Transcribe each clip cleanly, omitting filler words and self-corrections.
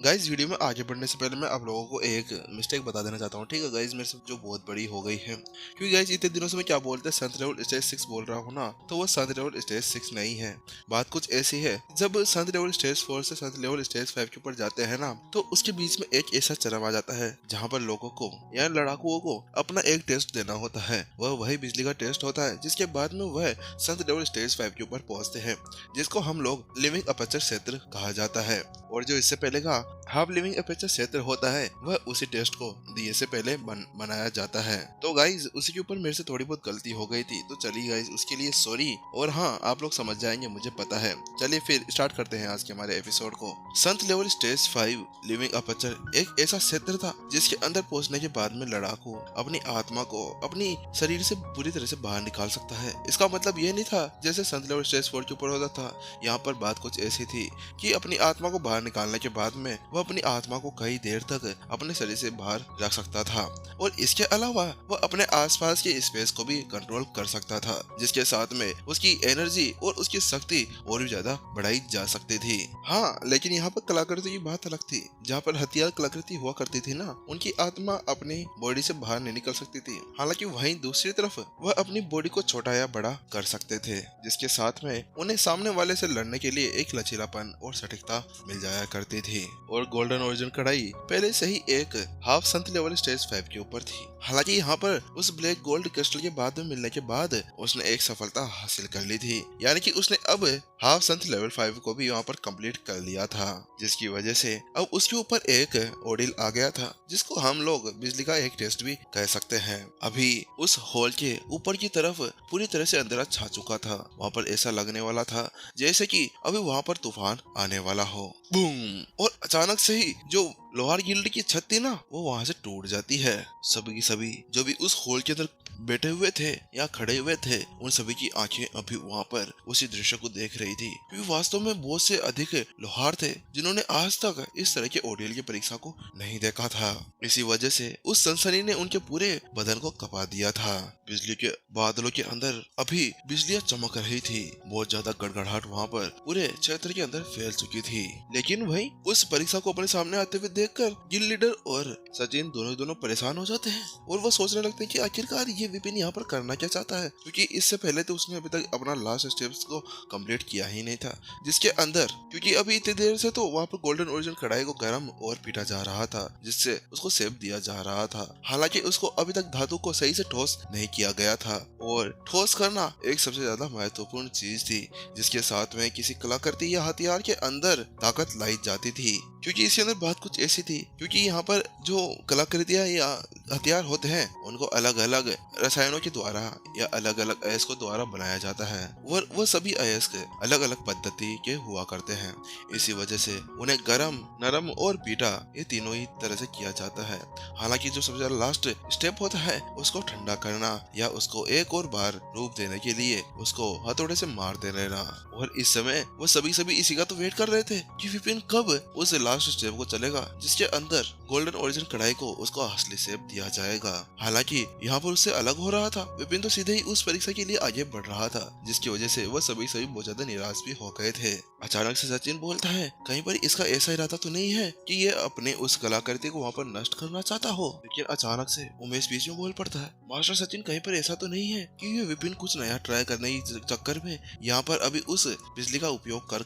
Guys video में आगे बढ़ने से पहले मैं आप लोगों को एक मिस्टेक बता देना चाहता हूँ। ठीक है गाइस, मेरे से जो बहुत बड़ी हो गई है, क्योंकि गाइस इतने दिनों से मैं क्या बोलते हैं सन रेवल स्टेज 6 बोल रहा हूँ ना, तो वो सन रेवल स्टेज 6 नहीं है। बात कुछ ऐसी है, जब सन रेवल स्टेज 4 से सन रेवल स्टेज 5 के ऊपर जाते हैं ना, तो उसके बीच में एक ऐसा चरम आ जाता है जहाँ पर लोगों को या लड़ाकुओं को अपना एक टेस्ट देना होता है। वह वही बिजली का टेस्ट होता है, जिसके बाद में वह सन रेवल स्टेज 5 के ऊपर पहुंचते हैं, जिसको हम लोग लिविंग अपर्चर क्षेत्र कहा जाता है। और जो इससे पहले का हाफ लिविंग अपर्चर क्षेत्र होता है, वह उसी टेस्ट को दिए से पहले बनाया जाता है। तो गाइज उसी के ऊपर मेरे से थोड़ी बहुत गलती हो गई थी, तो चलिए गाइज उसके लिए सॉरी। और हाँ, आप लोग समझ जाएंगे, मुझे पता है। चलिए फिर स्टार्ट करते हैं आज के हमारे एपिसोड को। संत लेवल स्टेज 5 लिविंग अपर्चर एक ऐसा क्षेत्र था जिसके अंदर पहुंचने के बाद में लड़ाकू अपनी आत्मा को अपनी शरीर से पूरी तरह से बाहर निकाल सकता है। इसका मतलब ये नहीं था जैसे संत लेवल स्टेज 4 के ऊपर होता था। यहाँ पर बात कुछ ऐसी थी कि अपनी आत्मा को बाहर निकालने के बाद में वह अपनी आत्मा को कई देर तक अपने शरीर से बाहर रख सकता था, और इसके अलावा वह अपने आसपास के स्पेस को भी कंट्रोल कर सकता था, जिसके साथ में उसकी एनर्जी और उसकी शक्ति और भी ज्यादा बढ़ाई जा सकती थी। हाँ, लेकिन यहाँ पर कलाकृति की बात अलग थी। जहाँ पर हथियार कलाकृति हुआ करती थी ना, उनकी आत्मा अपनी बॉडी से बाहर नहीं निकल सकती थी। हालांकि वहीं दूसरी तरफ वह अपनी बॉडी को छोटा या बड़ा कर सकते थे, जिसके साथ में उन्हें सामने वाले से लड़ने के लिए एक लचीलापन और सटीकता मिल जाया करती थी। और गोल्डन ओरिजिन कढ़ाई पहले से ही एक हाफ संत लेवल स्टेज 5 के ऊपर थी। हालांकि यहाँ पर उस ब्लैक गोल्ड क्रिस्टल के बाद में मिलने के बाद उसने एक सफलता हासिल कर ली थी, यानी कि उसने अब हाफ संत लेवल 5 को भी यहाँ पर कंप्लीट कर लिया था, जिसकी वजह से अब उसके ऊपर एक ओडिल आ गया था, जिसको हम लोग बिजली का एक टेस्ट भी कह सकते हैं। अभी उस हॉल के ऊपर की तरफ पूरी तरह से अंधेरा छा चुका था। वहाँ पर ऐसा लगने वाला था जैसे कि अभी वहाँ पर तूफान आने वाला हो। बूम! और अचानक से ही जो लोहार गिल्ड की छत थी ना, वो वहां से टूट जाती है। सभी की सभी जो भी उस हॉल के अंदर बैठे हुए थे या खड़े हुए थे, उन सभी की आंखें अभी वहां पर उसी दृश्य को देख रही थी, क्योंकि वास्तव में बहुत से अधिक लोहार थे जिन्होंने आज तक इस तरह के ओडियल की परीक्षा को नहीं देखा था। इसी वजह से उस सनसनी ने उनके पूरे बदन को कपा दिया था। बिजली के बादलों के अंदर अभी बिजलियां चमक रही थी। बहुत ज्यादा गड़गड़ाहट वहाँ पर पूरे क्षेत्र के अंदर फैल चुकी थी। लेकिन वहीं उस परीक्षा को अपने सामने आते हुए देखकर गिल्ड लीडर और सचिन दोनों परेशान हो जाते हैं, और वो सोचने लगते हैं कि आखिरकार ये विपिन यहाँ पर करना क्या चाहता है, क्योंकि इससे पहले तो उसने अभी तक अपना लास्ट स्टेप्स को कंप्लीट किया ही नहीं था। जिसके अंदर क्योंकि अभी इतनी देर से तो वहाँ पर गोल्डन ओरिजिन कढ़ाई को गर्म और पीटा जा रहा था, जिससे उसको सेव दिया जा रहा था। हालांकि उसको अभी तक धातु को सही से ठोस नहीं किया गया था, और ठोस करना एक सबसे ज्यादा महत्वपूर्ण चीज थी, जिसके साथ में किसी कलाकृति या हथियार के अंदर ताकत लाई जाती थी। क्योंकि इसके अंदर बात कुछ ऐसी थी, क्योंकि यहाँ पर जो कलाकृतियां या हथियार होते हैं, उनको अलग अलग रसायनों के द्वारा या अलग अलग अयस्कों द्वारा बनाया जाता है, और वह सभी अयस्क अलग अलग पद्धति के हुआ करते हैं। इसी वजह से उन्हें गरम, नरम और पीटा, ये तीनों ही तरह से किया जाता है। हालांकि जो सबसे ज्यादा लास्ट स्टेप होता है, उसको ठंडा करना या उसको एक और बार रूप देने के लिए उसको हथौड़े से मार दे रहना। और इस समय वो सभी इसी का तो वेट कर रहे थे कि विपिन कब उस लास्ट स्टेप को चलेगा, जिसके अंदर गोल्डन ओरिजिन कढ़ाई को उसको असली शेप दिया जाएगा। हालांकि यहाँ पर उससे अलग हो रहा था। विपिन तो सीधे ही उस परीक्षा के लिए आगे बढ़ रहा था, जिसकी वजह से वह सभी बहुत ज्यादा निराश भी हो गए थे। अचानक से सचिन बोलता है, कहीं पर इसका ऐसा इरादा तो नहीं है कि ये अपने उस कलाकृति को वहाँ पर नष्ट करना चाहता हो। लेकिन अचानक से उमेश बीच में बोल पड़ता है, मास्टर सचिन, कहीं पर ऐसा तो नहीं है कि ये विपिन कुछ नया ट्राई करने के चक्कर में यहाँ पर अभी उस बिजली का उपयोग कर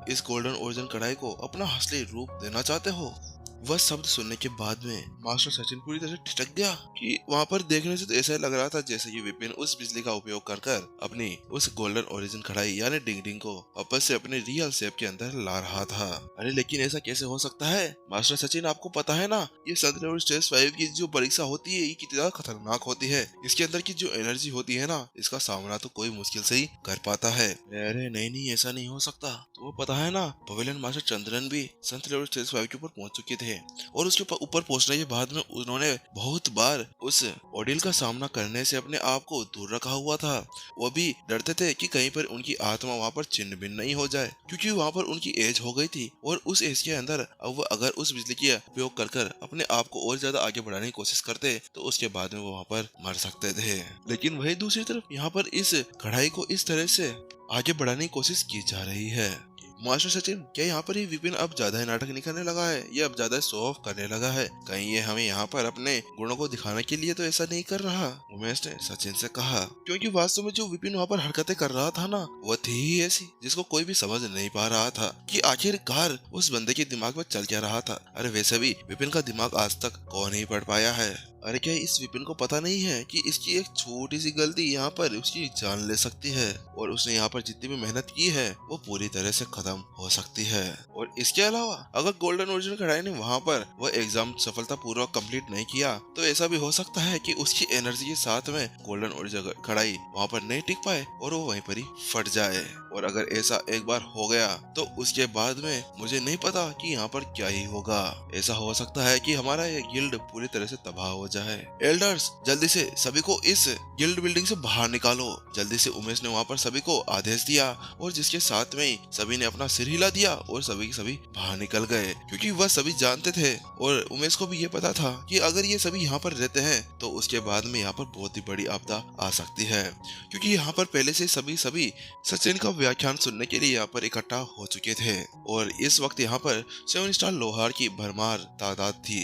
इस गोल्डन ओरिजिन कढ़ाई को अपना असली रूप देना चाहते हो। वह शब्द सुनने के बाद में मास्टर सचिन पूरी तरह ठिठक गया, कि वहाँ पर देखने से तो ऐसा लग रहा था जैसे कि विपिन उस बिजली का उपयोग कर अपनी उस गोल्डन ओरिजिन कढ़ाई यानी डिंग डिंग को वापस से अपने रियल शेप के अंदर ला रहा था। अरे लेकिन ऐसा कैसे हो सकता है मास्टर सचिन, आपको पता है ना, ये संत लेवल स्टेज 5 की जो परीक्षा होती है, ये कितनी ज्यादा खतरनाक होती है। इसके अंदर की जो एनर्जी होती है ना, इसका सामना तो कोई मुश्किल से ही कर पाता है। अरे नहीं, ऐसा नहीं हो सकता। तो वो पता है ना, पवेलियन मास्टर चंद्रन भी संत लेवल स्टेज 5 के ऊपर पहुंच चुके थे, और उसके ऊपर पहुंचने के बाद में उन्होंने बहुत बार उस ऑडिल का सामना करने से अपने आप को दूर रखा हुआ था। वो भी डरते थे कि कहीं पर उनकी आत्मा वहां पर छिन्न भिन्न नहीं हो जाए, क्योंकि वहां पर उनकी एज हो गई थी, और उस एज के अंदर अब वो अगर उस बिजली का उपयोग कर अपने आप को और ज्यादा आगे बढ़ाने की कोशिश करते, तो उसके बाद में वो वहां पर मर सकते थे। लेकिन वही दूसरी तरफ यहाँ पर इस कढ़ाई को इस तरह से आगे बढ़ाने की कोशिश की जा रही है। मास्टर सचिन, क्या यहाँ पर ये विपिन अब ज्यादा ही नाटक नहीं करने लगा है? ये अब ज्यादा शो ऑफ करने लगा है? कहीं ये हमें यहाँ पर अपने गुणों को दिखाने के लिए तो ऐसा नहीं कर रहा? उमेश ने सचिन से कहा, क्योंकि वास्तव में जो विपिन वहाँ पर हरकतें कर रहा था ना, वो थी ही ऐसी जिसको कोई भी समझ नहीं पा रहा था कि आखिरकार उस बंदे के दिमाग में चल क्या रहा था। अरे वैसे भी विपिन का दिमाग आज तक कौन ही पढ़ पाया है? अरे क्या इस विपिन को पता नहीं है कि इसकी एक छोटी सी गलती यहाँ पर उसकी जान ले सकती है, और उसने यहाँ पर जितनी भी मेहनत की है वो पूरी तरह से खत्म हो सकती है। और इसके अलावा अगर गोल्डन ओरिजिन कढ़ाई ने वहाँ पर वो एग्जाम सफलतापूर्वक कंप्लीट नहीं किया, तो ऐसा भी हो सकता है कि उसकी एनर्जी के साथ में गोल्डन ओरिजिन कढ़ाई वहाँ पर नहीं टिक पाए और वो वहीं पर ही फट जाए। और अगर ऐसा एक बार हो गया तो उसके बाद में मुझे नहीं पता कि यहाँ पर क्या ही होगा। ऐसा हो सकता है कि हमारा ये गिल्ड पूरी तरह से तबाह हो जाए। एल्डर्स, जल्दी से सभी को इस गिल्ड बिल्डिंग से बाहर निकालो। जल्दी से उमेश ने वहाँ पर सभी को आदेश दिया, और जिसके साथ में सभी ने अपना सिर हिला दिया और सभी के सभी बाहर निकल गए, क्योंकि वह सभी जानते थे और उमेश को भी ये पता था कि अगर ये सभी यहाँ पर रहते हैं तो उसके बाद में यहाँ पर बहुत ही बड़ी आपदा आ सकती है, क्योंकि यहाँ पर पहले से सभी सचिन का व्याख्यान सुनने के लिए यहाँ पर इकट्ठा हो चुके थे, और इस वक्त यहाँ पर 7 स्टार लोहार की भरमार तादाद थी।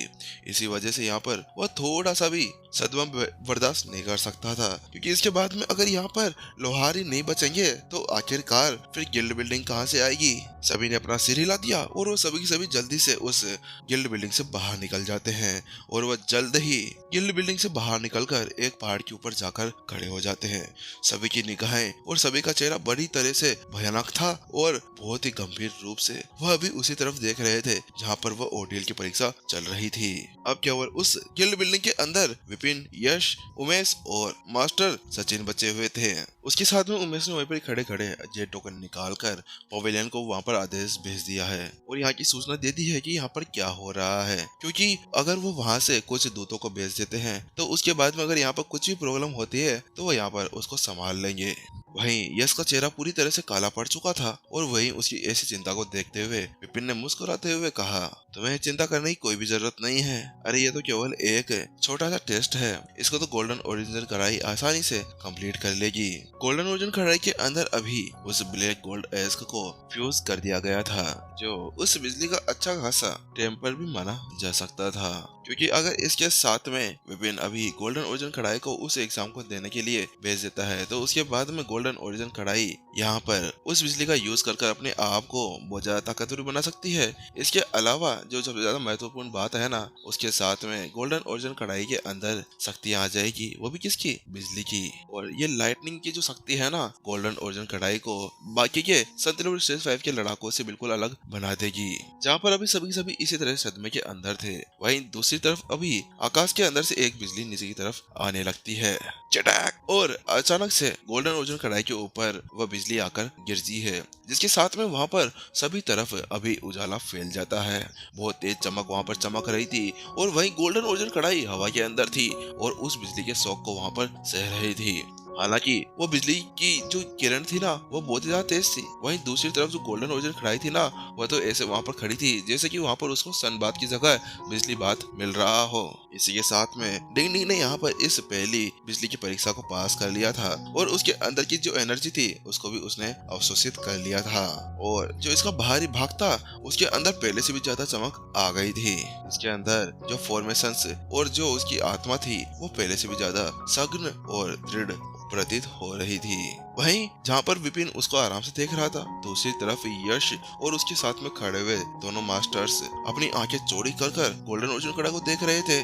इसी वजह से यहाँ पर वह थोड़ा सा भी सदमा बर्दाश्त नहीं कर सकता था, क्योंकि इसके बाद में अगर यहाँ पर लोहार ही नहीं बचेंगे तो आखिरकार फिर गिल्ड बिल्डिंग कहाँ से आएगी। सभी ने अपना सिर हिला दिया और वो सभी की सभी जल्दी से उस गिल्ड बिल्डिंग से बाहर निकल जाते हैं, और वह जल्द ही गिल्ड बिल्डिंग से बाहर निकलकर एक पहाड़ के ऊपर जाकर खड़े हो जाते हैं। सभी की निगाहें और सभी का चेहरा बड़ी तरह से भयानक था, और बहुत ही गंभीर रूप से वह अभी उसी तरफ देख रहे थे जहाँ पर वह ओडीएल की परीक्षा चल रही थी। अब केवल उस गिल्ड बिल्डिंग के अंदर विपिन, यश, उमेश और मास्टर सचिन बचे हुए थे। उसके साथ में उमेश ने वहीं पर खड़े खड़े जे टोकन निकालकर पवेलियन को वहाँ पर आदेश भेज दिया है, और यहाँ की सूचना दे दी है कि यहाँ पर क्या हो रहा है, क्योंकि अगर वो वहाँ से कुछ दूतों को भेज देते हैं तो उसके बाद में अगर यहाँ पर कुछ भी प्रॉब्लम होती है तो वो यहाँ पर उसको संभाल लेंगे। वहीं यश का चेहरा पूरी तरह से काला पड़ चुका था, और वहीं उसकी ऐसी चिंता को देखते हुए विपिन ने मुस्कुराते हुए कहा, तुम्हें चिंता करने की कोई भी जरूरत नहीं है। अरे ये तो केवल एक छोटा सा टेस्ट है, इसको तो गोल्डन ओरिजिनल कढ़ाई आसानी से कंप्लीट कर लेगी। गोल्डन ओरिजिनल कढ़ाई के अंदर अभी उस ब्लैक गोल्ड एस्क को फ्यूज कर दिया गया था, जो उस बिजली का अच्छा खासा टेम्पर भी माना जा सकता था, क्योंकि अगर इसके साथ में विपिन अभी गोल्डन ओरिजिनल कढ़ाई को उस एग्जाम को देने के लिए भेज देता है तो उसके बाद में गोल्डन ओरिजिनल कढ़ाई यहाँ पर उस बिजली का यूज कर अपने आप को बहुत ज्यादा ताकतवर बना सकती है। इसके अलावा जो सबसे ज्यादा महत्वपूर्ण बात है ना, उसके साथ में गोल्डन ओरिजिनल कढ़ाई के अंदर शक्तियाँ आ जाएगी, वो भी किसकी? बिजली की। और ये लाइटनिंग की जो शक्ति है ना, गोल्डन ओरिजिनल कढ़ाई को बाकी के सनराइज स्टेज 5 के लड़ाकों से बिल्कुल अलग बना देगी। जहाँ पर अभी सभी इसी तरह सदमे के अंदर थे, वहीं दूसरी तरफ अभी आकाश के अंदर से एक बिजली नीचे की तरफ आने लगती है, चटैक, और अचानक से गोल्डन ओरिजिनल कढ़ाई के ऊपर वह बिजली आकर गिरती है, जिसके साथ में वहाँ पर सभी तरफ अभी उजाला फैल जाता है। बहुत तेज चमक वहाँ पर चमक रही थी, और वहीं गोल्डन ओरिजिनल कढ़ाई हवा के अंदर थी और उस बिजली के शॉक को वहाँ पर सह रही थी। हालांकि वो बिजली की जो किरण थी ना, वो बहुत ही ज्यादा तेज थी। वहीं दूसरी तरफ जो गोल्डन ओरिजिनल कढ़ाई थी ना, वह तो ऐसे वहाँ पर खड़ी थी जैसे कि वहाँ पर उसको सनबाथ की जगह बिजली बात मिल रहा हो। इसी के साथ में डिंग डिंग ने यहाँ पर इस पहली बिजली की परीक्षा को पास कर लिया था, और उसके अंदर की जो एनर्जी थी उसको भी उसने अवशोषित कर लिया था, और जो इसका बाहरी भाग था उसके अंदर पहले से भी ज्यादा चमक आ गई थी। इसके अंदर जो फॉर्मेशंस और जो उसकी आत्मा थी वो पहले से भी ज्यादा सघन और दृढ़ प्रतीत हो रही थी। वहीं जहाँ पर विपिन उसको आराम से देख रहा था, दूसरी तरफ यश और उसके साथ में खड़े हुए दोनों मास्टर्स अपनी आंखें चौड़ी कर गोल्डन ओरिजिनल कढ़ाई को देख रहे थे।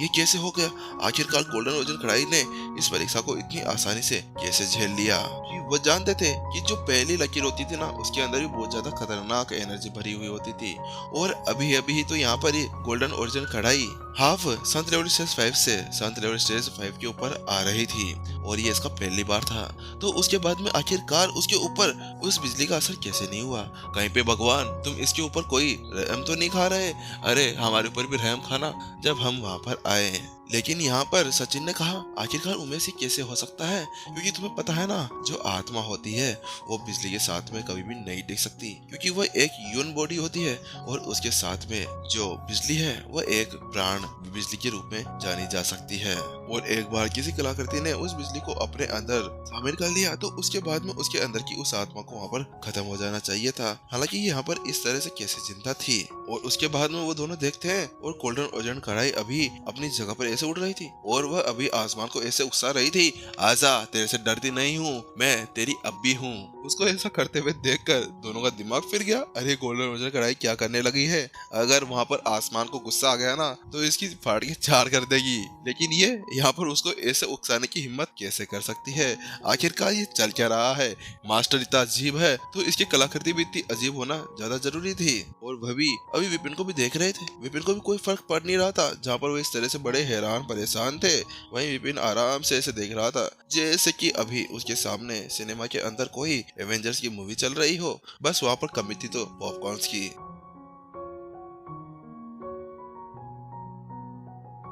ये कैसे हो गया? आखिरकार गोल्डन ओरिजिनल कढ़ाई ने इस परीक्षा को इतनी आसानी से कैसे झेल लिया? वो जानते थे कि जो पहली लकीर होती थी ना, उसके अंदर भी बहुत ज्यादा खतरनाक एनर्जी भरी हुई होती थी, और अभी अभी तो यहाँ पर गोल्डन ओरिजिनल कढ़ाई हाफ संत लेवल स्टेज 5 से संत लेवल स्टेज 5 के ऊपर आ रही थी, और ये इसका पहली बार था। तो उसके बाद में आखिरकार उसके ऊपर उस बिजली का असर कैसे नहीं हुआ? कहीं पे भगवान तुम इसके ऊपर कोई रहम तो नहीं खा रहे? अरे हमारे ऊपर भी रहम खाना जब हम वहाँ पर आए। लेकिन यहाँ पर सचिन ने कहा, आखिरकार उमेश ये कैसे हो सकता है, क्योंकि तुम्हें पता है ना, जो आत्मा होती है वो बिजली के साथ में कभी भी नहीं टिक सकती, क्योंकि वह एक ह्यूमन बॉडी होती है और उसके साथ में जो बिजली है वह एक प्राण बिजली के रूप में जानी जा सकती है। और एक बार किसी कलाकृति ने उस बिजली को अपने अंदर शामिल कर लिया तो उसके बाद में उसके अंदर की उस आत्मा को वहाँ पर खत्म हो जाना चाहिए था। हालांकि यहाँ पर इस तरह से कैसे जिंदा थी। और उसके बाद में वो दोनों देखते हैं और गोल्डन ओरिजिन कढ़ाई अभी अपनी जगह पर ऐसे उड़ रही थी और वह अभी आसमान को ऐसे उकसा रही थी, आजा तेरे से डरती नहीं हूँ, मैं तेरी अब भी हूँ। उसको ऐसा करते हुए देखकर दोनों का दिमाग फिर गया, अरे गोल्डन ओरिजिन कढ़ाई क्या करने लगी है, अगर वहाँ पर आसमान को गुस्सा आ गया ना तो इसकी फाड़ के चार कर देगी। लेकिन ये यहाँ पर उसको ऐसे उकसाने की हिम्मत कैसे कर सकती है, आखिरकार ये चल क्या रहा है। मास्टर इतना अजीब है तो इसकी कलाकृति भी इतनी अजीब होना ज्यादा जरूरी थी। और वह भी अभी विपिन को भी देख रहे थे, विपिन को भी कोई फर्क पड़ नहीं रहा था। जहाँ पर वो इस तरह से बड़े हैरान परेशान थे, वहीं विपिन आराम से ऐसे देख रहा था जैसे कि अभी उसके सामने सिनेमा के अंदर कोई एवेंजर्स की मूवी चल रही हो, बस वहाँ पर कमी थी तो पॉपकॉर्न की।